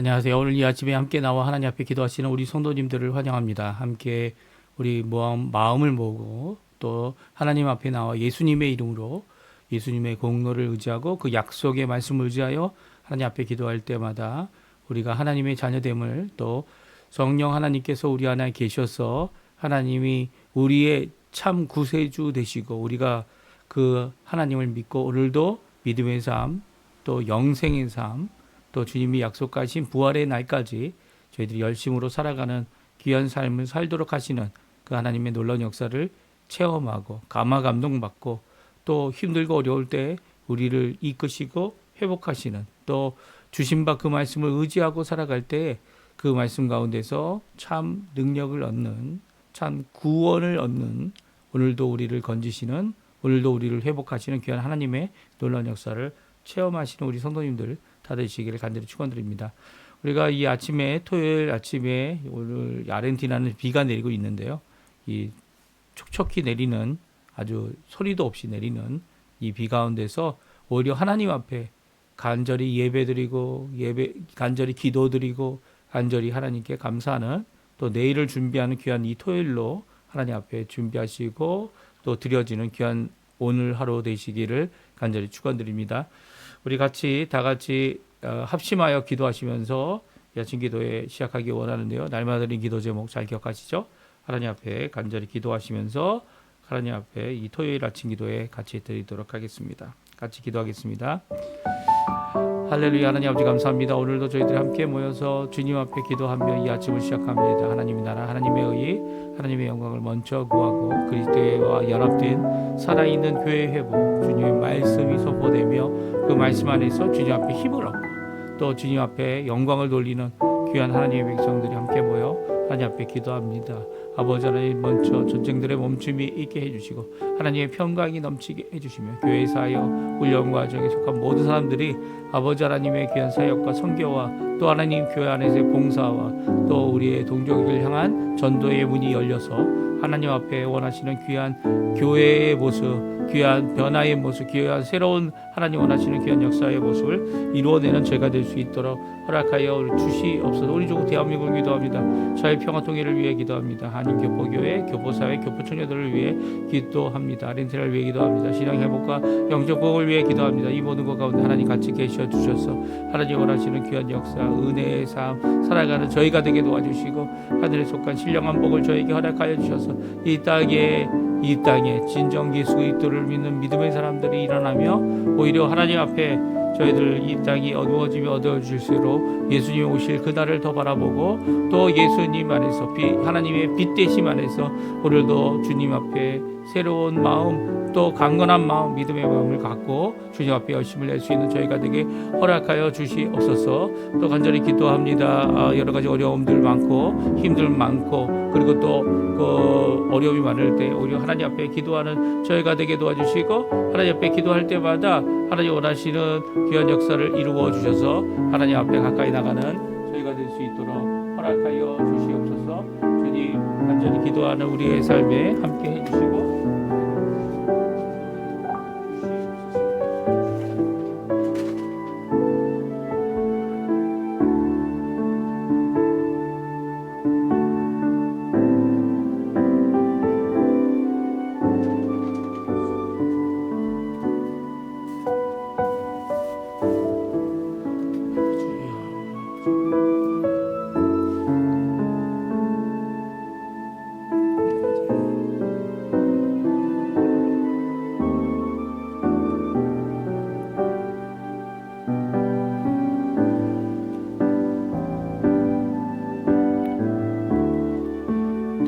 안녕하세요. 오늘 이 아침에 함께 나와 하나님 앞에 기도하시는 우리 성도님들을 환영합니다. 함께 우리 마음을 모으고 또 하나님 앞에 나와 예수님의 이름으로 예수님의 공로를 의지하고 그 약속의 말씀을 의지하여 하나님 앞에 기도할 때마다 우리가 하나님의 자녀됨을 또 성령 하나님께서 우리 안에 계셔서 하나님이 우리의 참 구세주 되시고 우리가 그 하나님을 믿고 오늘도 믿음의 삶 또 영생의 삶 또 주님이 약속하신 부활의 날까지 저희들이 열심으로 살아가는 귀한 삶을 살도록 하시는 그 하나님의 놀라운 역사를 체험하고 감화감동받고 또 힘들고 어려울 때 우리를 이끄시고 회복하시는 또 주신 바 그 말씀을 의지하고 살아갈 때 그 말씀 가운데서 참 능력을 얻는 참 구원을 얻는 오늘도 우리를 건지시는 오늘도 우리를 회복하시는 귀한 하나님의 놀라운 역사를 체험하시는 우리 성도님들 다 되시기를 간절히 축원드립니다. 우리가 이 아침에 토요일 아침에 오늘 아르헨티나는 비가 내리고 있는데요. 이 촉촉히 내리는 아주 소리도 없이 내리는 이 비 가운데서 오히려 하나님 앞에 간절히 예배드리고 간절히 기도드리고 간절히 하나님께 감사하는 또 내일을 준비하는 귀한 이 토요일로 하나님 앞에 준비하시고 또 드려지는 귀한 오늘 하루 되시기를 간절히 축원드립니다. 우리 다 같이 합심하여 기도하시면서 아침 기도에 시작하기 원하는데요. 날마다 드린 기도 제목 잘 기억하시죠? 하나님 앞에 간절히 기도하시면서 하나님 앞에 이 토요일 아침 기도에 같이 드리도록 하겠습니다. 같이 기도하겠습니다. 할렐루야. 하나님 아버지 감사합니다. 오늘도 저희들이 함께 모여서 주님 앞에 기도하며 이 아침을 시작합니다. 하나님의 나라 하나님의 의 하나님의 영광을 먼저 구하고 그리스도와 연합된 살아있는 교회 회복 주님의 말씀이 선포되며 그 말씀 안에서 주님 앞에 힘을 얻고 또 주님 앞에 영광을 돌리는 귀한 하나님의 백성들이 함께 모여 하나님 앞에 기도합니다. 아버지 하나님 먼저 전쟁들의 멈춤이 있게 해주시고 하나님의 평강이 넘치게 해주시며 교회 사역 훈련 과정에 속한 모든 사람들이 아버지 하나님의 귀한 사역과 선교와 또 하나님 교회 안에서의 봉사와 또 우리의 동족을 향한 전도의 문이 열려서 하나님 앞에 원하시는 귀한 교회의 모습 귀한 변화의 모습 귀한 새로운 하나님 원하시는 귀한 역사의 모습을 이루어내는 죄가 될 수 있도록 허락하여 주시옵소서. 우리 조국 대한민국을 기도합니다. 사회 평화 통일을 위해 기도합니다. 한인교포교회 교포사회 교포청년들을 위해 기도합니다. 아르헨티나를 위해 기도합니다. 신앙 회복과 영적 복을 위해 기도합니다. 이 모든 것 가운데 하나님 같이 계셔 주셔서 하나님 원하시는 귀한 역사 은혜의 삶 살아가는 저희가 되게 도와주시고 하늘에 속한 신령한 복을 저에게 허락하여 주셔서 이 땅에 진정 예수 그리스도를 믿는 믿음의 사람들이 일어나며 오히려 하나님 앞에 저희들 이 땅이 어두워지며 어두워질수록 예수님이 오실 그날을 더 바라보고 또 예수님 안에서 하나님의 빛 되심 안에서 오늘도 주님 앞에 새로운 마음 또 강건한 마음 믿음의 마음을 갖고 주님 앞에 열심을 낼 수 있는 저희가 되게 허락하여 주시옵소서. 또 간절히 기도합니다. 여러 가지 어려움들 많고 힘들 많고 그리고 또 그 어려움이 많을 때 오히려 하나님 앞에 기도하는 저희가 되게 도와주시고 하나님 앞에 기도할 때마다 하나님 원하시는 귀한 역사를 이루어 주셔서 하나님 앞에 가까이 나가는 저희가 될 수 있도록 허락하여 주시옵소서. 주님 간절히 기도하는 우리의 삶에 함께 해주시고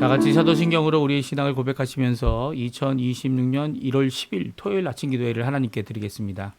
다 같이 사도신경으로 우리의 신앙을 고백하시면서 2026년 1월 10일 토요일 아침 기도회를 하나님께 드리겠습니다.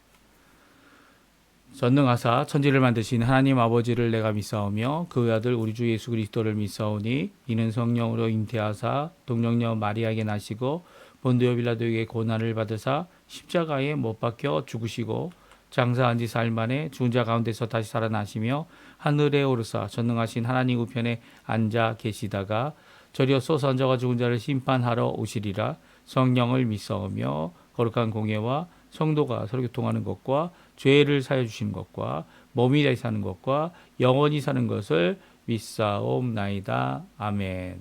전능하사 천지를 만드신 하나님 아버지를 내가 믿사오며 그 아들 우리 주 예수 그리스도를 믿사오니 이는 성령으로 잉태하사 동정녀 마리아에게 나시고 본디오 빌라도에게 고난을 받으사 십자가에 못 박혀 죽으시고 장사한 지 사흘 만에 죽은 자 가운데서 다시 살아나시며 하늘에 오르사 전능하신 하나님 우편에 앉아 계시다가 저리어 솟아앉아가 죽은 자를 심판하러 오시리라. 성령을 믿사오며 거룩한 공예와 성도가 서로 교통하는 것과 죄를 사해 주시는 것과 몸이 다시 사는 것과 영원히 사는 것을 믿사옵나이다. 아멘.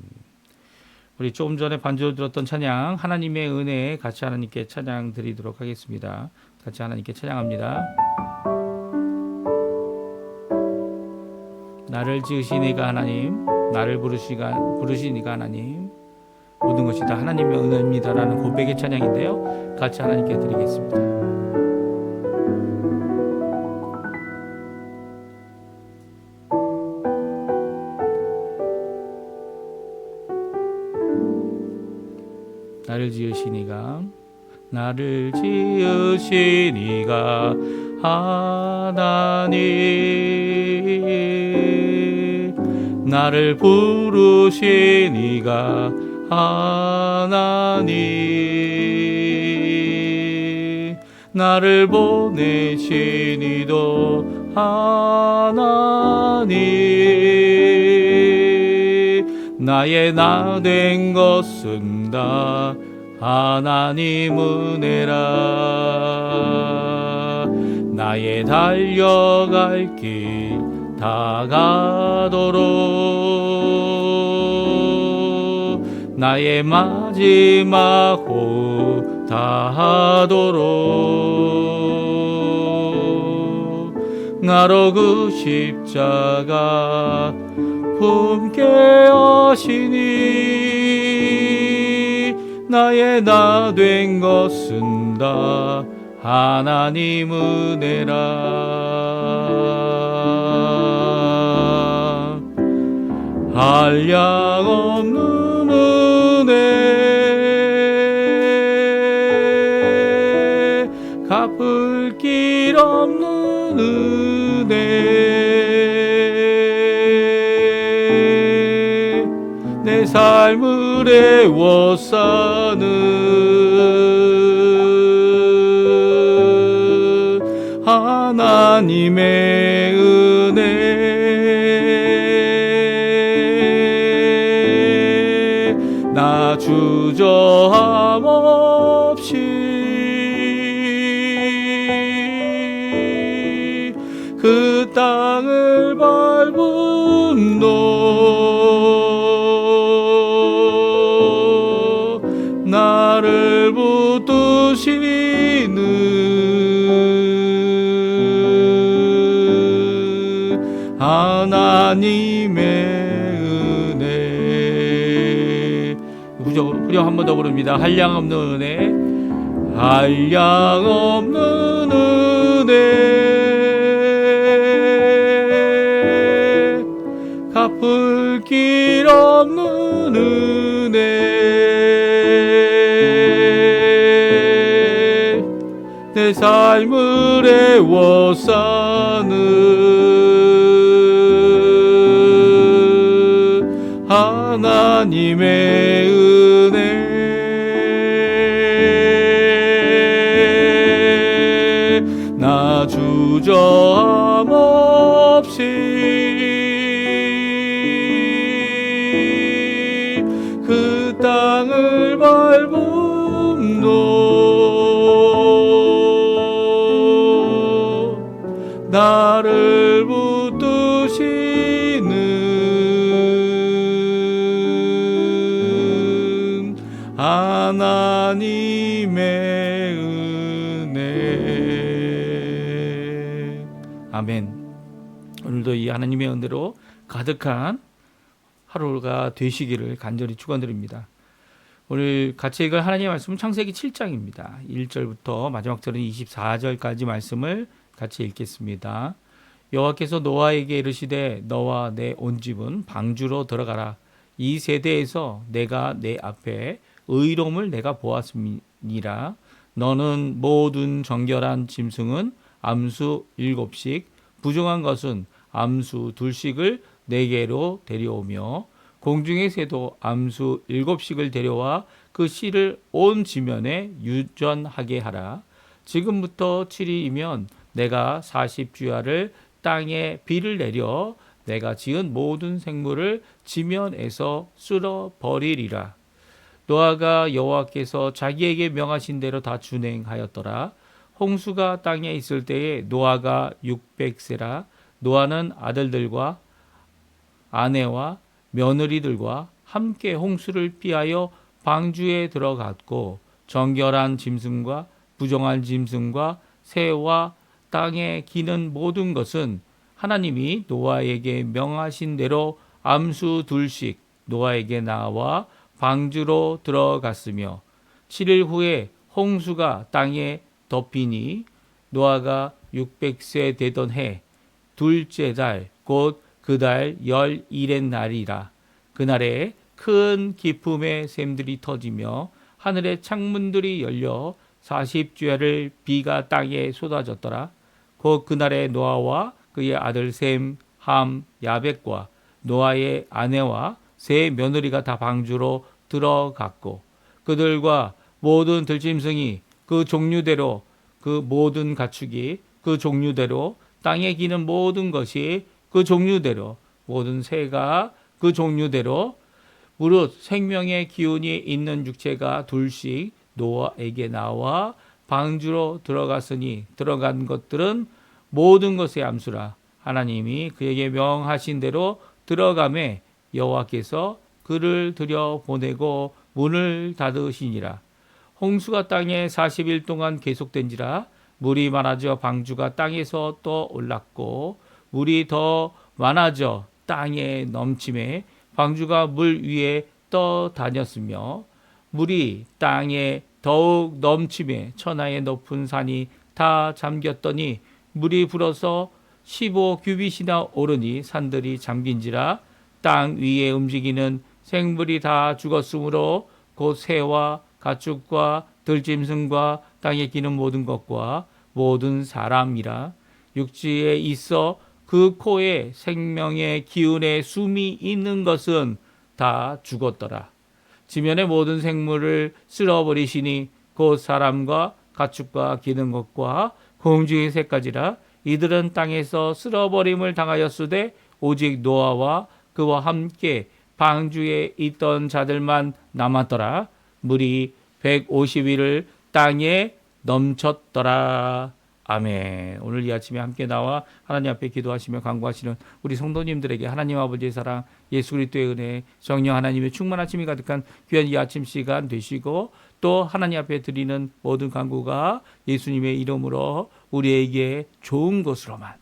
우리 조금 전에 반주로 들었던 찬양 하나님의 은혜에 같이 하나님께 찬양 드리도록 하겠습니다. 같이 하나님께 찬양합니다. 나를 지으신 이가 하나님, 나를 부르신 이가 하나님, 모든 것이 다 하나님의 은혜입니다라는 고백의 찬양인데요. 같이 하나님께 드리겠습니다. 나를 지으신 이가 하나님, 나를 부르신 이가 하나님, 나를 보내신 이도 하나님, 나의 나 된 것은 다 하나님 은혜라. 나의 달려갈 길 다가도록, 나의 마지막 호흡 다하도록, 나로 그 십자가 품게 하시니, 나의 나 된 것은 다 하나님 은혜라. 한량없는 은혜, 갚을 길 없는 은혜, 내 삶을 애워싸는 하나님의 은혜, 나 주저함 없이 그 땅을 밟음도 나를 붙드시는 하나님의 은혜. 후렴 한 번 더 부릅니다. 한량없는 은혜, 한량없는 은혜, 갚을 길 없는 은혜, 내 삶을 애워싸는 하나님의 은혜, 나 주저함 없이 그 땅을 밟음도 나를 붙드시는 하나님의 은혜. 아멘. 오늘도 이 하나님의 은혜로 가득한 하루가 되시기를 간절히 축원드립니다. 오늘 같이 읽을 하나님의 말씀은 창세기 7장입니다. 1절부터 마지막 절은 24절까지 말씀을 같이 읽겠습니다. 여호와께서 노아에게 이르시되 너와 내 온 집은 방주로 들어가라. 이 세대에서 내가 내 앞에 의로움을 내가 보았음이니라. 너는 모든 정결한 짐승은 암수 7씩, 부정한 것은 암수 2씩을 내게로 데려오며 공중의 새도 암수 7씩을 데려와 그 씨를 온 지면에 유전하게 하라. 지금부터 7일이면 내가 40주야를 땅에 비를 내려 내가 지은 모든 생물을 지면에서 쓸어버리리라. 노아가 여호와께서 자기에게 명하신 대로 다 준행하였더라. 홍수가 땅에 있을 때에 노아가 600세라. 노아는 아들들과 아내와 며느리들과 함께 홍수를 피하여 방주에 들어갔고 정결한 짐승과 부정한 짐승과 새와 땅에 기는 모든 것은 하나님이 노아에게 명하신 대로 암수 둘씩 노아에게 나와 방주로 들어갔으며 7일 후에 홍수가 땅에 덮이니 노아가 600세 되던 해 둘째 달 곧 그 달 11의 날이라. 그날에 큰 기품의 샘들이 터지며 하늘의 창문들이 열려 40주야를 비가 땅에 쏟아졌더라. 곧 그날에 노아와 그의 아들 셈, 함, 야벳과 노아의 아내와 세 며느리가 다 방주로 들어갔고 그들과 모든 들짐승이 그 종류대로 그 모든 가축이 그 종류대로 땅에 기는 모든 것이 그 종류대로 모든 새가 그 종류대로 무릇 생명의 기운이 있는 육체가 둘씩 노아에게 나와 방주로 들어갔으니 들어간 것들은 모든 것의 암수라. 하나님이 그에게 명하신 대로 들어가매 여호와께서 그를 들여보내고 문을 닫으시니라. 홍수가 땅에 40일 동안 계속된지라. 물이 많아져 방주가 땅에서 또 올랐고 물이 더 많아져 땅에 넘침에 방주가 물 위에 떠다녔으며 물이 땅에 더욱 넘침에 천하의 높은 산이 다 잠겼더니 물이 불어서 15규빗이나 오르니 산들이 잠긴지라. 땅 위에 움직이는 생물이 다 죽었으므로 곧 새와 가축과 들짐승과 땅에 기는 모든 것과 모든 사람이라. 육지에 있어 그 코에 생명의 기운에 숨이 있는 것은 다 죽었더라. 지면의 모든 생물을 쓸어버리시니 곧 사람과 가축과 기는 것과 공중의 새까지라. 이들은 땅에서 쓸어버림을 당하였으되 오직 노아와 그와 함께 방주에 있던 자들만 남았더라. 물이 150일을 땅에 넘쳤더라. 아멘. 오늘 이 아침에 함께 나와 하나님 앞에 기도하시며 간구하시는 우리 성도님들에게 하나님 아버지의 사랑, 예수 그리스도의 은혜, 성령 하나님의 충만하심이 가득한 귀한 이 아침 시간 되시고 또 하나님 앞에 드리는 모든 간구가 예수님의 이름으로 우리에게 좋은 것으로만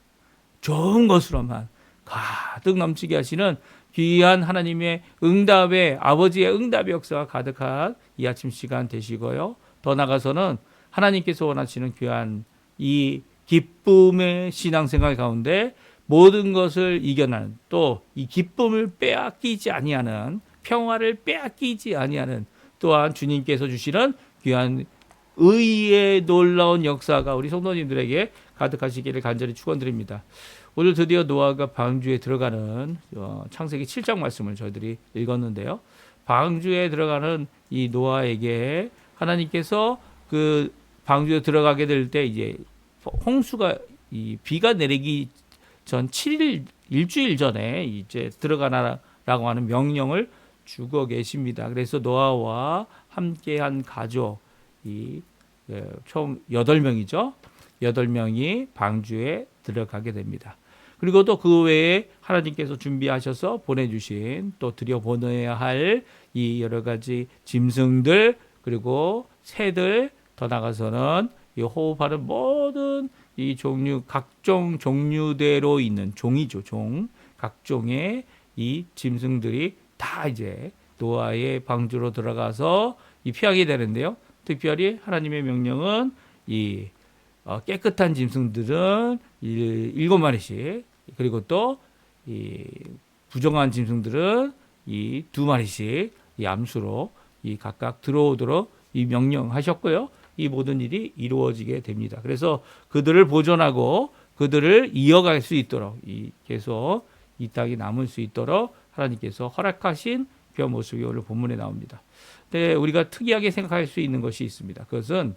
가득 넘치게 하시는 귀한 하나님의 응답의 아버지의 응답의 역사가 가득한 이 아침 시간 되시고요. 더 나아가서는 하나님께서 원하시는 귀한 이 기쁨의 신앙생활 가운데 모든 것을 이겨내는 또 이 기쁨을 빼앗기지 아니하는 평화를 빼앗기지 아니하는 또한 주님께서 주시는 귀한 의의 놀라운 역사가 우리 성도님들에게 가득하시기를 간절히 축원드립니다. 오늘 드디어 노아가 방주에 들어가는 창세기 7장 말씀을 저희들이 읽었는데요. 방주에 들어가는 이 노아에게 하나님께서 그 방주에 들어가게 될 때 이제 홍수가 이 비가 내리기 전 7일 일주일 전에 이제 들어가라라고 하는 명령을 주고 계십니다. 그래서 노아와 함께한 가족이 총 8명이죠. 8명이 방주에 들어가게 됩니다. 그리고 또 그 외에 하나님께서 준비하셔서 보내주신 또 들여보내야 할 이 여러 가지 짐승들 그리고 새들 더 나가서는 이 호흡하는 모든 이 종류 각종 종류대로 있는 종이죠. 각종의 이 짐승들이 다 이제 노아의 방주로 들어가서 이 피하게 되는데요. 특별히 하나님의 명령은 이 깨끗한 짐승들은 7마리씩 그리고 또 이 부정한 짐승들은 이 2마리씩 이 암수로 이 각각 들어오도록 이 명령하셨고요. 이 모든 일이 이루어지게 됩니다. 그래서 그들을 보존하고 그들을 이어갈 수 있도록 계속 이 땅이 남을 수 있도록 하나님께서 허락하신 그 모습이 오늘 본문에 나옵니다. 근데 우리가 특이하게 생각할 수 있는 것이 있습니다. 그것은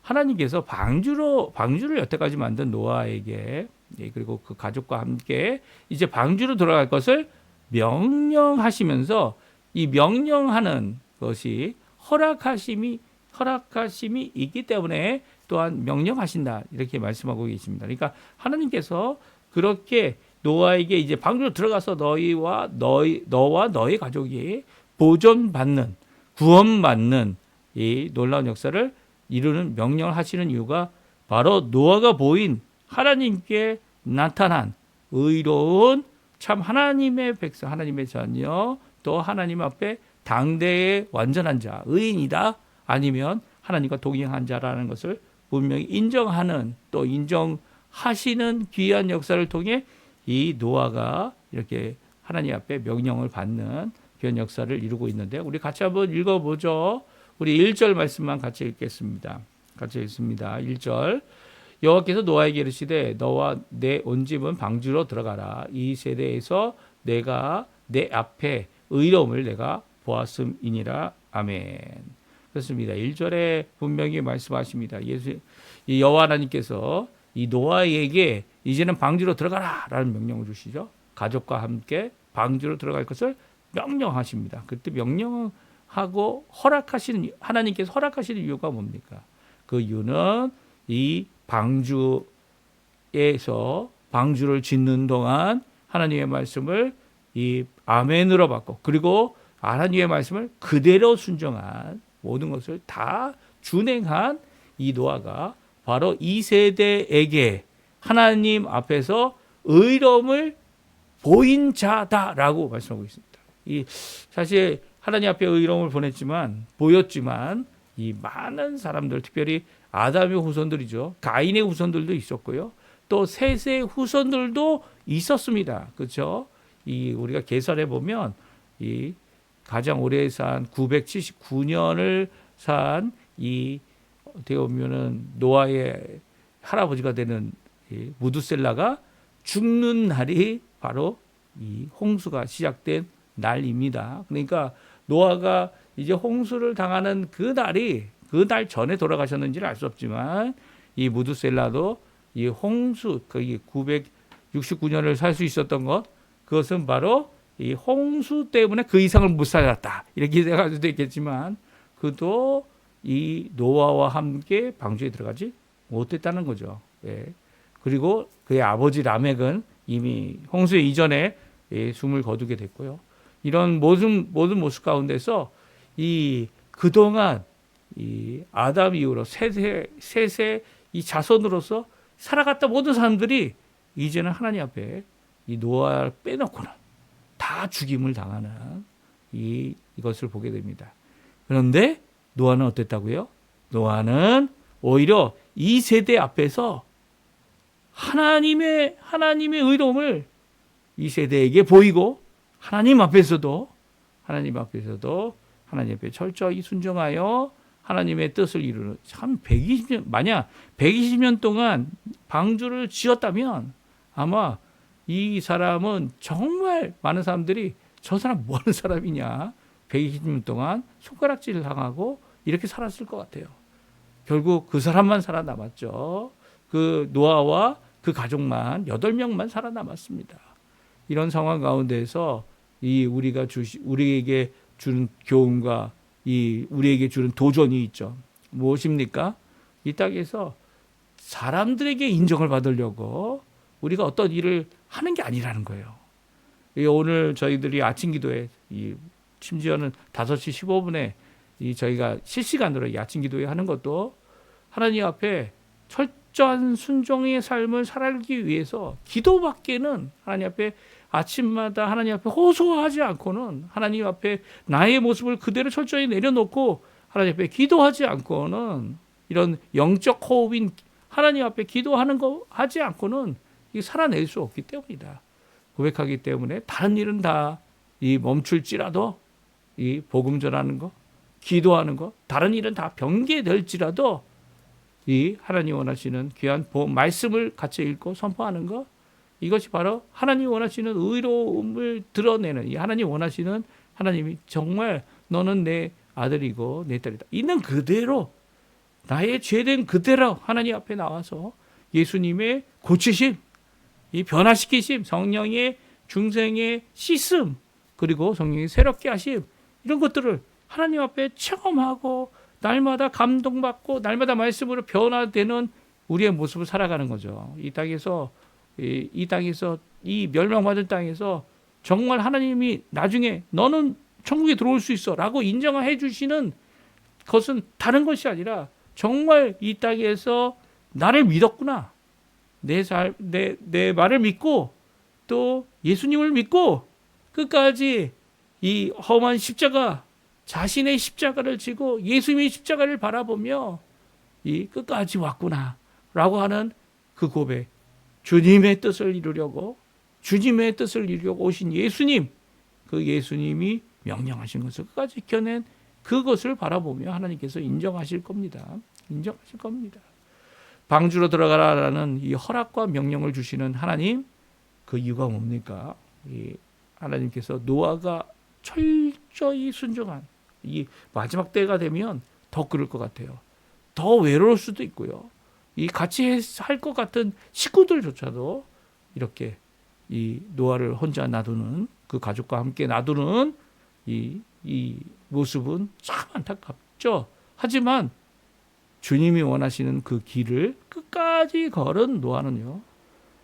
하나님께서 방주를 여태까지 만든 노아에게 그리고 그 가족과 함께 이제 방주로 들어갈 것을 명령하시면서 이 명령하는 것이 허락하심이 있기 때문에 또한 명령하신다 이렇게 말씀하고 계십니다. 그러니까 하나님께서 그렇게 노아에게 이제 방주로 들어가서 너와 너의 가족이 보존받는 구원받는 이 놀라운 역사를 이루는 명령을 하시는 이유가 바로 노아가 보인 하나님께 나타난 의로운 참 하나님의 백성, 하나님의 자녀, 또 하나님 앞에 당대의 완전한 자, 의인이다 아니면 하나님과 동행한 자라는 것을 분명히 인정하는 또 인정하시는 귀한 역사를 통해 이 노아가 이렇게 하나님 앞에 명령을 받는 귀한 역사를 이루고 있는데 우리 같이 한번 읽어보죠. 우리 1절 말씀만 같이 읽겠습니다. 같이 읽습니다. 1절 여호와께서 노아에게 이르시되 너와 내 온 집은 방주로 들어가라. 이 세대에서 내가 내 앞에 의로움을 내가 보았음이니라. 아멘. 그렇습니다. 1절에 분명히 말씀하십니다. 이 여호와 하나님께서 이 노아에게 이제는 방주로 들어가라라는 명령을 주시죠. 가족과 함께 방주로 들어갈 것을 명령하십니다. 그때 명령하고 하나님께서 허락하시는 이유가 뭡니까? 그 이유는 이 방주에서 방주를 짓는 동안 하나님의 말씀을 이 아멘으로 받고 그리고 하나님의 말씀을 그대로 순종한 모든 것을 다 준행한 이 노아가 바로 이 세대에게 하나님 앞에서 의로움을 보인 자다라고 말씀하고 있습니다. 이 사실 하나님 앞에 의로움을 보였지만 이 많은 사람들 특별히 아담의 후손들이죠. 가인의 후손들도 있었고요. 또 셋의 후손들도 있었습니다. 그렇죠? 이 우리가 계산해 보면 이 가장 오래 산 979년을 산 이 어떻게 보면은 노아의 할아버지가 되는 이 무두셀라가 죽는 날이 바로 이 홍수가 시작된 날입니다. 그러니까 노아가 이제 홍수를 당하는 그 날 전에 돌아가셨는지는 알 수 없지만 이 무두셀라도 이 홍수 거기 969년을 살 수 있었던 그것은 바로 이 홍수 때문에 그 이상을 못 살았다 이렇게 생각할 수도 있겠지만 그도 이 노아와 함께 방주에 들어가지 못했다는 거죠. 예. 그리고 그의 아버지 라멕은 이미 홍수 이전에 숨을 거두게 됐고요. 이런 모든 모습 가운데서 이 그동안 이 아담 이후로 셋의 이 자손으로서 살아갔던 모든 사람들이 이제는 하나님 앞에 이 노아를 빼놓고는 다 죽임을 당하는 이것을 보게 됩니다. 그런데 노아는 어땠다고요? 노아는 오히려 이 세대 앞에서 하나님의 의로움을 이 세대에게 보이고 하나님 앞에서도 하나님 앞에 철저히 순종하여 하나님의 뜻을 이루는 참 120년 만약 120년 동안 방주를 지었다면 아마 이 사람은 정말 많은 사람들이 저 사람 뭐 하는 사람이냐 120년 동안 손가락질 당하고 이렇게 살았을 것 같아요. 결국 그 사람만 살아남았죠. 그 노아와 그 가족만 8명만 살아남았습니다. 이런 상황 가운데서 이 우리에게 주는 교훈과 우리에게 주는 도전이 있죠. 무엇입니까? 이 땅에서 사람들에게 인정을 받으려고 우리가 어떤 일을 하는 게 아니라는 거예요. 오늘 저희들이 아침 기도에 심지어는 5시 15분에 저희가 실시간으로 아침 기도회 하는 것도 하나님 앞에 철저한 순종의 삶을 살기 위해서 기도밖에는 하나님 앞에 아침마다 하나님 앞에 호소하지 않고는 하나님 앞에 나의 모습을 그대로 철저히 내려놓고 하나님 앞에 기도하지 않고는 이런 영적 호흡인 하나님 앞에 기도하는 거 하지 않고는 살아낼 수 없기 때문이다. 고백하기 때문에 다른 일은 다 멈출지라도 이 복음 전하는 거, 기도하는 거, 다른 일은 다 병개될지라도 이 하나님 원하시는 귀한 말씀을 같이 읽고 선포하는 거, 이것이 바로 하나님 원하시는 의로움을 드러내는 이 하나님 원하시는 하나님이 정말 너는 내 아들이고 내 딸이다. 있는 그대로 나의 죄된 그대로 하나님 앞에 나와서 예수님의 고치심, 이 변화시키심, 성령의 중생의 씻음, 그리고 성령의 새롭게 하심 이런 것들을 하나님 앞에 체험하고 날마다 감동받고 날마다 말씀으로 변화되는 우리의 모습을 살아가는 거죠. 이 땅에서 이 멸망받은 땅에서 정말 하나님이 나중에 너는 천국에 들어올 수 있어 라고 인정해 주시는 것은 다른 것이 아니라 정말 이 땅에서 나를 믿었구나. 내 말을 믿고 또 예수님을 믿고 끝까지 이 험한 십자가, 자신의 십자가를 지고 예수님의 십자가를 바라보며 이 끝까지 왔구나 라고 하는 그 고백, 주님의 뜻을 이루려고 오신 예수님, 그 예수님이 명령하신 것을 끝까지 지켜낸 그것을 바라보며 하나님께서 인정하실 겁니다. 방주로 들어가라라는 이 허락과 명령을 주시는 하나님, 그 이유가 뭡니까? 이 하나님께서 노아가 철저히 순종한 이 마지막 때가 되면 더 그럴 것 같아요. 더 외로울 수도 있고요. 이 같이 할 것 같은 식구들조차도 이렇게 이 노아를 혼자 놔두는, 그 가족과 함께 놔두는 이 모습은 참 안타깝죠. 하지만 주님이 원하시는 그 길을 끝까지 걸은 노아는요,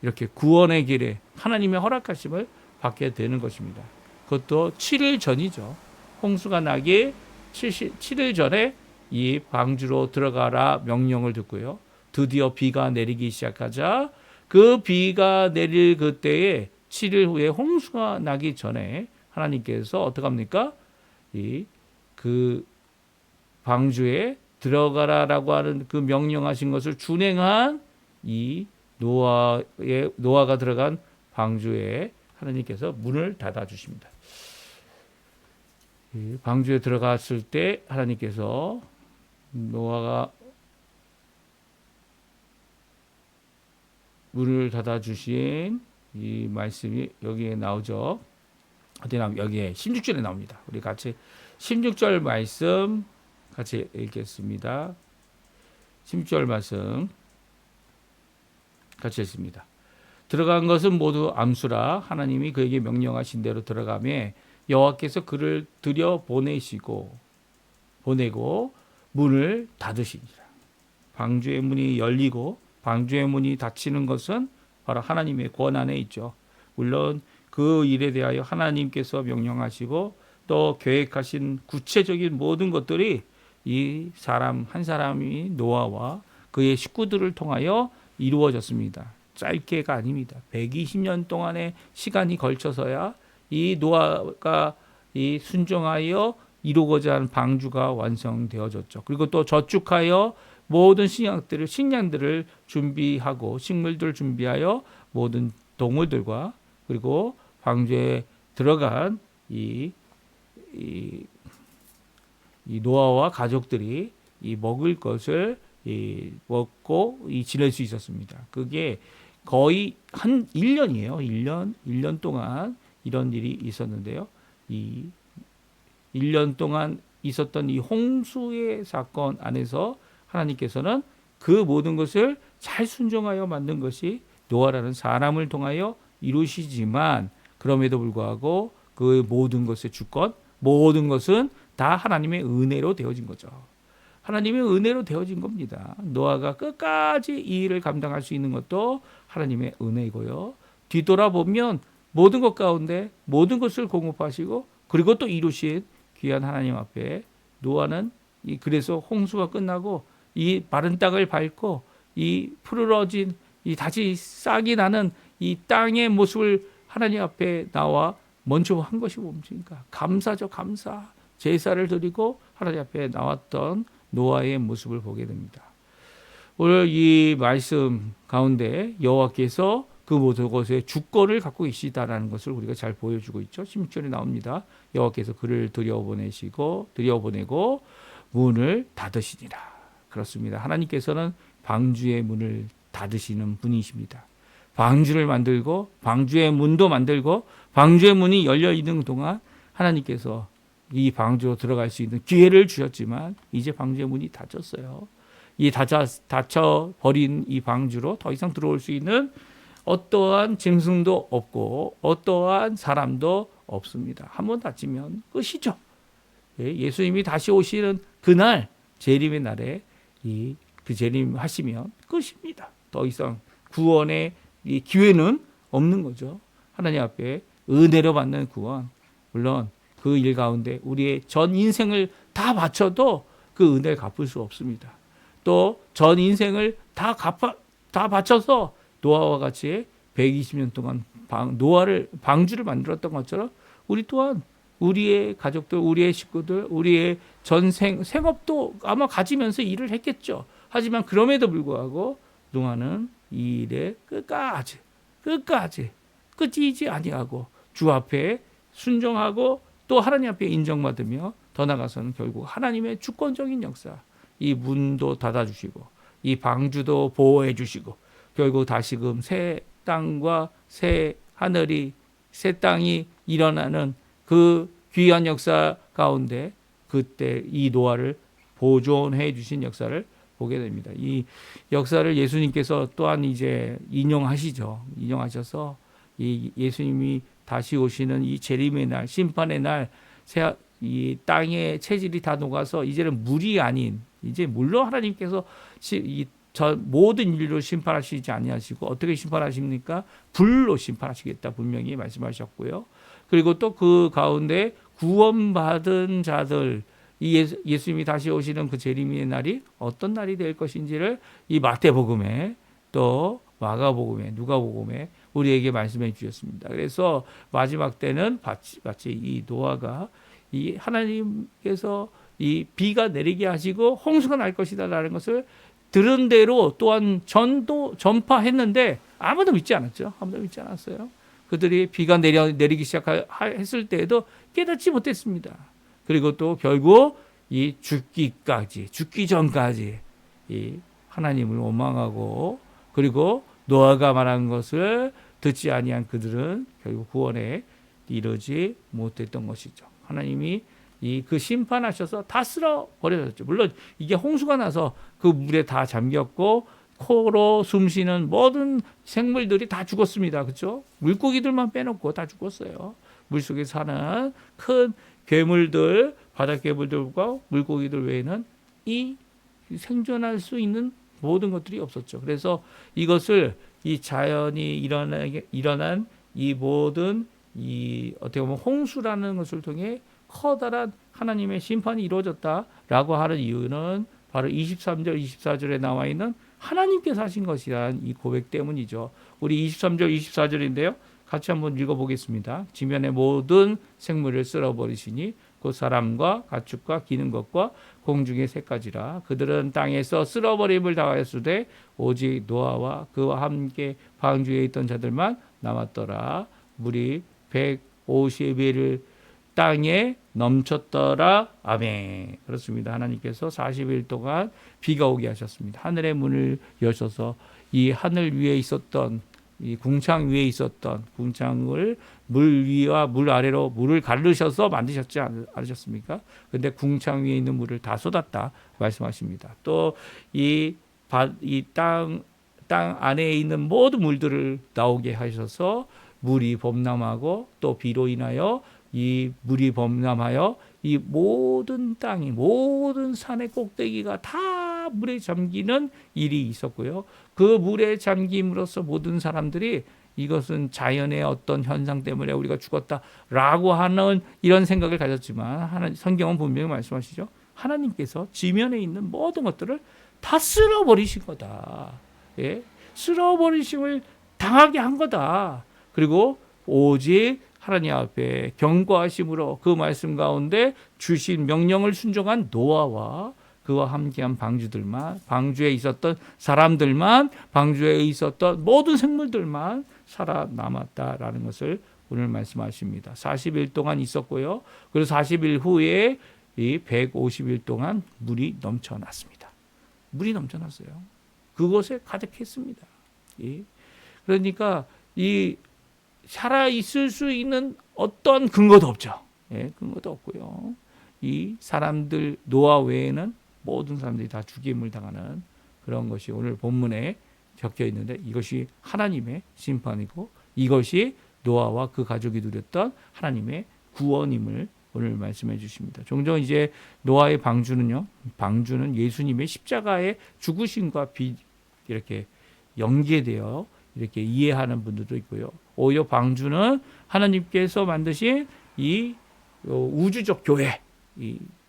이렇게 구원의 길에 하나님의 허락하심을 받게 되는 것입니다. 그것도 7일 전이죠. 홍수가 나기 7일 전에 이 방주로 들어가라 명령을 듣고요. 드디어 비가 내리기 시작하자 그 비가 내릴 그때에 7일 후에 홍수가 나기 전에 하나님께서 어떻게 합니까? 그 방주에 들어가라라고 하는 그 명령하신 것을 준행한 이 노아가 들어간 방주에 하나님께서 문을 닫아 주십니다. 방주에 들어갔을 때 하나님께서 노아가 문을 닫아 주신 이 말씀이 여기에 나오죠. 어디 나오면 여기에 16절에 나옵니다. 우리 같이 16절 말씀 같이 읽겠습니다. 16절 말씀 같이 읽습니다. 들어간 것은 모두 암수라 하나님이 그에게 명령하신 대로 들어가며 여호와께서 그를 보내고 문을 닫으시니라. 방주의 문이 열리고 방주의 문이 닫히는 것은 바로 하나님의 권한에 있죠. 물론 그 일에 대하여 하나님께서 명령하시고 또 계획하신 구체적인 모든 것들이 이 사람 한 사람이 노아와 그의 식구들을 통하여 이루어졌습니다. 짧게가 아닙니다. 120년 동안의 시간이 걸쳐서야 이 노아가 이 순종하여 이루고자 하는 방주가 완성되어졌죠. 그리고 또 저축하여 모든 식량들을 준비하고 식물들을 준비하여 모든 동물들과 그리고 방주에 들어간 이 노아와 가족들이 이 먹을 것을 먹고 지낼 수 있었습니다. 그게 거의 한 1년이에요. 1년 동안 이런 일이 있었는데요. 이 1년 동안 있었던 이 홍수의 사건 안에서 하나님께서는 그 모든 것을 잘 순종하여 만든 것이 노아라는 사람을 통하여 이루시지만 그럼에도 불구하고 그 모든 것의 주권, 모든 것은 다 하나님의 은혜로 되어진 거죠. 하나님의 은혜로 되어진 겁니다. 노아가 끝까지 이 일을 감당할 수 있는 것도 하나님의 은혜이고요. 뒤돌아보면 모든 것 가운데 모든 것을 공급하시고 그리고 또 이루신 귀한 하나님 앞에 노아는 그래서 홍수가 끝나고 이 마른 땅을 밟고 이 푸르러진 이 다시 싹이 나는 이 땅의 모습을 하나님 앞에 나와 먼저 한 것이 뭡니까? 감사죠, 감사. 제사를 드리고 하나님 앞에 나왔던 노아의 모습을 보게 됩니다. 오늘 이 말씀 가운데 여호와께서 그 모든 것의 주권을 갖고 계시다라는 것을 우리가 잘 보여주고 있죠. 16절에 나옵니다. 여호와께서 그를 들여보내고 문을 닫으시니라. 그렇습니다. 하나님께서는 방주의 문을 닫으시는 분이십니다. 방주를 만들고 방주의 문도 만들고 방주의 문이 열려 있는 동안 하나님께서 이 방주로 들어갈 수 있는 기회를 주셨지만 이제 방주의 문이 닫혔어요. 이 닫혀버린 이 방주로 더 이상 들어올 수 있는 어떠한 짐승도 없고 어떠한 사람도 없습니다. 한번 닫히면 끝이죠. 예수님이 다시 오시는 그날 재림의 날에 그 재림 하시면 끝입니다. 더 이상 구원의 이 기회는 없는 거죠. 하나님 앞에 은혜로 받는 구원. 물론 그 일 가운데 우리의 전 인생을 다 바쳐도 그 은혜를 갚을 수 없습니다. 또 전 인생을 다 바쳐서 노아와 같이 120년 동안 노아를 방주를 만들었던 것처럼 우리 또한 우리의 가족들, 우리의 식구들, 우리의 생업도 아마 가지면서 일을 했겠죠. 하지만 그럼에도 불구하고 노아는 이 일에 끝까지 끝이지 아니하고 주 앞에 순종하고 또 하나님 앞에 인정받으며 더 나아가서는 결국 하나님의 주권적인 역사, 이 문도 닫아주시고 이 방주도 보호해 주시고 결국 다시금 새 땅과 새 하늘이 새 땅이 일어나는 그 귀한 역사 가운데 그때 이 노아를 보존해 주신 역사를 보게 됩니다. 이 역사를 예수님께서 또한 이제 인용하셔서 이 예수님이 다시 오시는 이 재림의 날, 심판의 날, 이 땅의 체질이 다 녹아서 이제는 물이 아닌 이제 물로 하나님께서 모든 인류를 심판하시지 아니하시고 어떻게 심판하십니까? 불로 심판하시겠다 분명히 말씀하셨고요. 그리고 또 그 가운데 구원받은 자들 이 예수님이 다시 오시는 그 재림의 날이 어떤 날이 될 것인지를 이 마태복음에 또 마가복음에 누가복음에 우리에게 말씀해 주셨습니다. 그래서 마지막 때는 마치 이 노아가 이 하나님께서 이 비가 내리게 하시고 홍수가 날 것이다라는 것을 들은 대로 또한 전파했는데 아무도 믿지 않았죠. 아무도 믿지 않았어요. 그들이 비가 내리기 시작했을 때에도 깨닫지 못했습니다. 그리고 또 결국 이 죽기 전까지 이 하나님을 원망하고 그리고 노아가 말한 것을 듣지 아니한 그들은 결국 구원에 이르지 못했던 것이죠. 하나님이 그 심판하셔서 다 쓸어 버려졌죠. 물론 이게 홍수가 나서 그 물에 다 잠겼고 코로 숨쉬는 모든 생물들이 다 죽었습니다. 그렇죠? 물고기들만 빼놓고 다 죽었어요. 물속에 사는 큰 괴물들, 바다 괴물들과 물고기들 외에는 이 생존할 수 있는 모든 것들이 없었죠. 그래서 이것을 이 자연이 일어난 이 모든 이 어떻게 보면 홍수라는 것을 통해 커다란 하나님의 심판이 이루어졌다라고 하는 이유는 바로 23절, 24절에 나와 있는 하나님께서 하신 것이란 이 고백 때문이죠. 우리 23절, 24절인데요. 같이 한번 읽어보겠습니다. 지면의 모든 생물을 쓸어버리시니 그 사람과 가축과 기는 것과 공중의 새까지라 그들은 땅에서 쓸어버림을 당하였으되 오직 노아와 그와 함께 방주에 있던 자들만 남았더라. 물이 150일을 땅에 넘쳤더라. 아멘. 그렇습니다. 하나님께서 40일 동안 비가 오게 하셨습니다. 하늘의 문을 여셔서 이 하늘 위에 있었던 이 궁창 위에 있었던 궁창을 물 위와 물 아래로 물을 가르셔서 만드셨지 않으셨습니까? 그런데 궁창 위에 있는 물을 다 쏟았다 말씀하십니다. 또 이 땅 안에 있는 모든 물들을 나오게 하셔서 물이 범람하고 또 비로 인하여 이 물이 범람하여 이 모든 땅이 모든 산의 꼭대기가 다 물에 잠기는 일이 있었고요. 그 물에 잠김으로써 모든 사람들이 이것은 자연의 어떤 현상 때문에 우리가 죽었다라고 하는 이런 생각을 가졌지만 성경은 분명히 말씀하시죠. 하나님께서 지면에 있는 모든 것들을 다 쓸어버리신 거다. 예? 쓸어버리심을 당하게 한 거다. 그리고 오직 하나님 앞에 경고하심으로 그 말씀 가운데 주신 명령을 순종한 노아와 그와 함께한 방주에 있었던 사람들만, 방주에 있었던 모든 생물들만 살아남았다라는 것을 오늘 말씀하십니다. 40일 동안 있었고요. 그리고 40일 후에 이 150일 동안 물이 넘쳐났습니다. 물이 넘쳐났어요. 그곳에 가득했습니다. 그러니까 이 살아 있을 수 있는 어떤 근거도 없죠. 근거도 없고요. 이 사람들 노아 외에는 모든 사람들이 다 죽임을 당하는 그런 것이 오늘 본문에 적혀 있는데 이것이 하나님의 심판이고 이것이 노아와 그 가족이 누렸던 하나님의 구원임을 오늘 말씀해 주십니다. 종종 이제 노아의 방주는 예수님의 십자가의 죽으심과 이렇게 연계되어 이렇게 이해하는 분들도 있고요. 오히려 방주는 하나님께서 만드신 이 우주적 교회,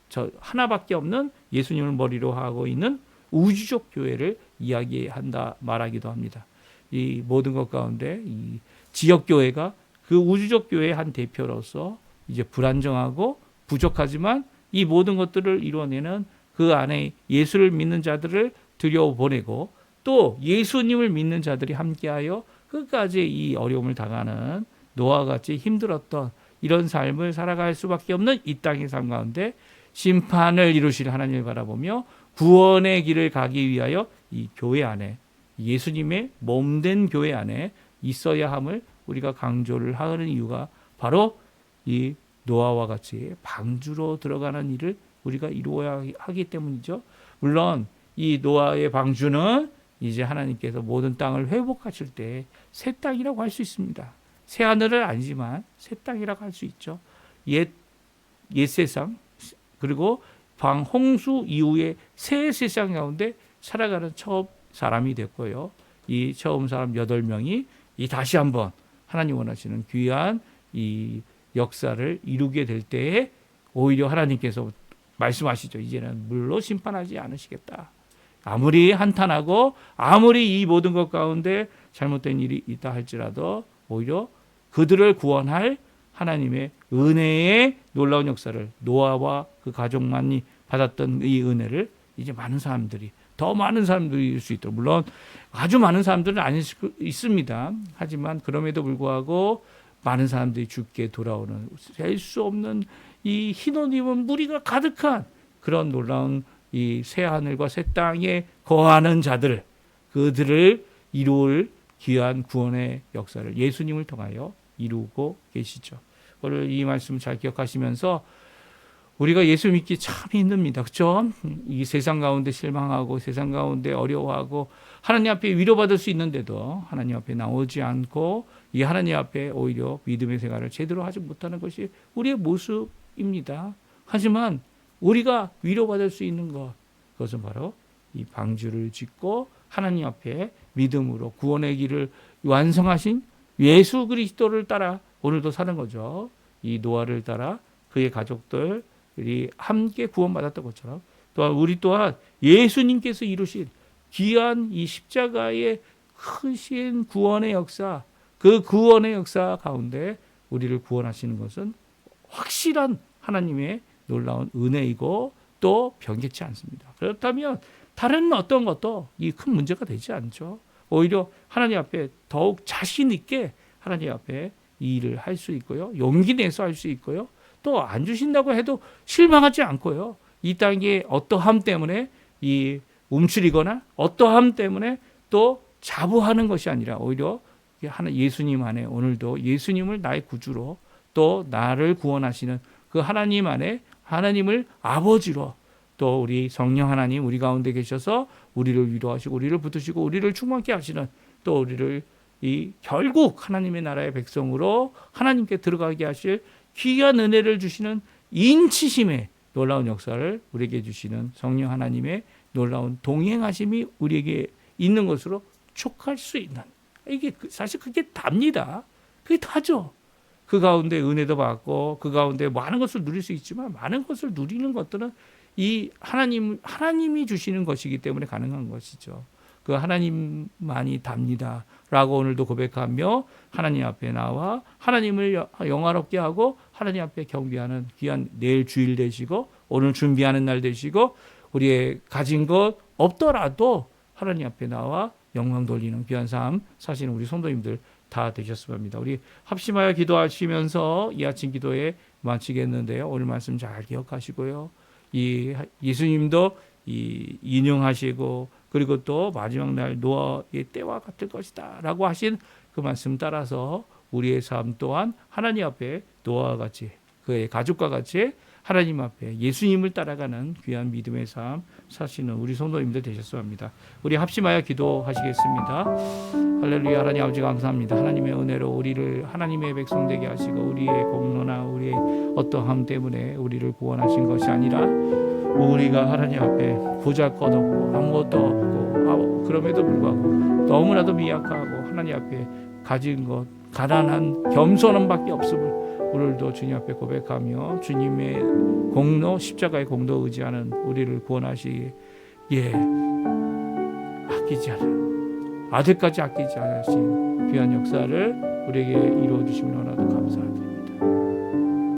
저 하나밖에 없는 예수님을 머리로 하고 있는 우주적 교회를 이야기한다 말하기도 합니다. 이 모든 것 가운데 이 지역 교회가 그 우주적 교회의 한 대표로서 이제 불안정하고 부족하지만 이 모든 것들을 이루어내는 그 안에 예수를 믿는 자들을 들여보내고 또 예수님을 믿는 자들이 함께하여 끝까지 이 어려움을 당하는 노아와 같이 힘들었던 이런 삶을 살아갈 수밖에 없는 이 땅의 삶 가운데 심판을 이루실 하나님을 바라보며 구원의 길을 가기 위하여 이 교회 안에 예수님의 몸된 교회 안에 있어야 함을 우리가 강조를 하는 이유가 바로 이 노아와 같이 방주로 들어가는 일을 우리가 이루어야 하기 때문이죠. 물론 이 노아의 방주는 이제 하나님께서 모든 땅을 회복하실 때 새 땅이라고 할 수 있습니다. 새 하늘은 아니지만 새 땅이라고 할 수 있죠. 옛 세상 그리고 홍수 이후에 새 세상 가운데 살아가는 처음 사람이 됐고요. 이 처음 사람 8명이 이 다시 한번 하나님 원하시는 귀한 이 역사를 이루게 될 때에 오히려 하나님께서 말씀하시죠. 이제는 물로 심판하지 않으시겠다. 아무리 한탄하고 아무리 이 모든 것 가운데 잘못된 일이 있다 할지라도 오히려 그들을 구원할 하나님의 은혜의 놀라운 역사를 노아와 그 가족만이 받았던 이 은혜를 이제 더 많은 사람들이 이룰 수 있도록, 물론 아주 많은 사람들은 아닐 수 있습니다. 하지만 그럼에도 불구하고 많은 사람들이 주께 돌아오는 셀 수 없는 이 흰 옷 입은 무리가 가득한 그런 놀라운 이 새 하늘과 새 땅에 거하는 자들, 그들을 이룰 귀한 구원의 역사를 예수님을 통하여 이루고 계시죠. 오늘 이 말씀 잘 기억하시면서 우리가 예수 믿기 참 힘듭니다. 그렇죠? 이 세상 가운데 실망하고 세상 가운데 어려워하고 하나님 앞에 위로받을 수 있는데도 하나님 앞에 나오지 않고 이 하나님 앞에 오히려 믿음의 생활을 제대로 하지 못하는 것이 우리의 모습입니다. 하지만 우리가 위로받을 수 있는 것, 그것은 바로 이 방주를 짓고 하나님 앞에 믿음으로 구원의 길을 완성하신 예수 그리스도를 따라 오늘도 사는 거죠. 이 노아를 따라 그의 가족들이 함께 구원받았던 것처럼 또한 우리 또한 예수님께서 이루신 귀한 이 십자가의 크신 구원의 역사, 그 구원의 역사 가운데 우리를 구원하시는 것은 확실한 하나님의 놀라운 은혜이고 또 변개치 않습니다. 그렇다면 다른 어떤 것도 이 큰 문제가 되지 않죠. 오히려 하나님 앞에 더욱 자신 있게 하나님 앞에 이 일을 할 수 있고요. 용기 내서 할 수 있고요. 또 안 주신다고 해도 실망하지 않고요. 이 땅의 어떠함 때문에 이 움츠리거나 어떠함 때문에 또 자부하는 것이 아니라 오히려 예수님 안에 오늘도 예수님을 나의 구주로 또 나를 구원하시는 그 하나님 안에 하나님을 아버지로 또 우리 성령 하나님 우리 가운데 계셔서 우리를 위로하시고 우리를 붙드시고 우리를 충만케 하시는 또 우리를 이 결국 하나님의 나라의 백성으로 하나님께 들어가게 하실 귀한 은혜를 주시는 인치심의 놀라운 역사를 우리에게 주시는 성령 하나님의 놀라운 동행하심이 우리에게 있는 것으로 촉할 수 있는, 이게 사실 그게 답니다. 그게 다죠. 그 가운데 은혜도 받고 그 가운데 많은 것을 누릴 수 있지만 많은 것을 누리는 것들은 이 하나님이 주시는 것이기 때문에 가능한 것이죠. 그 하나님만이 답니다. 라고 오늘도 고백하며 하나님 앞에 나와 하나님을 영화롭게 하고 하나님 앞에 경배하는 귀한 내일 주일 되시고 오늘 준비하는 날 되시고 우리의 가진 것 없더라도 하나님 앞에 나와 영광 돌리는 귀한 삶 사시는 우리 성도님들 다 되셨으면 합니다. 우리 합심하여 기도하시면서 이 아침 기도에 마치겠는데요. 오늘 말씀 잘 기억하시고요. 이 예수님도 이 인용하시고 그리고 또 마지막 날 노아의 때와 같을 것이다 라고 하신 그 말씀 따라서 우리의 삶 또한 하나님 앞에 노아와 같이 그의 가족과 같이 하나님 앞에 예수님을 따라가는 귀한 믿음의 삶 사시는 우리 성도님들 되셨으면 합니다. 우리 합심하여 기도하시겠습니다. 할렐루야. 하나님 아버지 감사합니다. 하나님의 은혜로 우리를 하나님의 백성 되게 하시고 우리의 공로나 우리의 어떠함 때문에 우리를 구원하신 것이 아니라 우리가 하나님 앞에 보잘것없고 아무것도 없고 그럼에도 불구하고 너무나도 미약하고 하나님 앞에 가진 것 가난한 겸손한 밖에 없음을 오늘도 주님 앞에 고백하며 주님의 공로 십자가의 공로 의지하는 우리를 구원하시기에 아끼지 않아요. 아들까지 아끼지 않으신 귀한 역사를 우리에게 이루어 주시면 너무나도 감사합니다.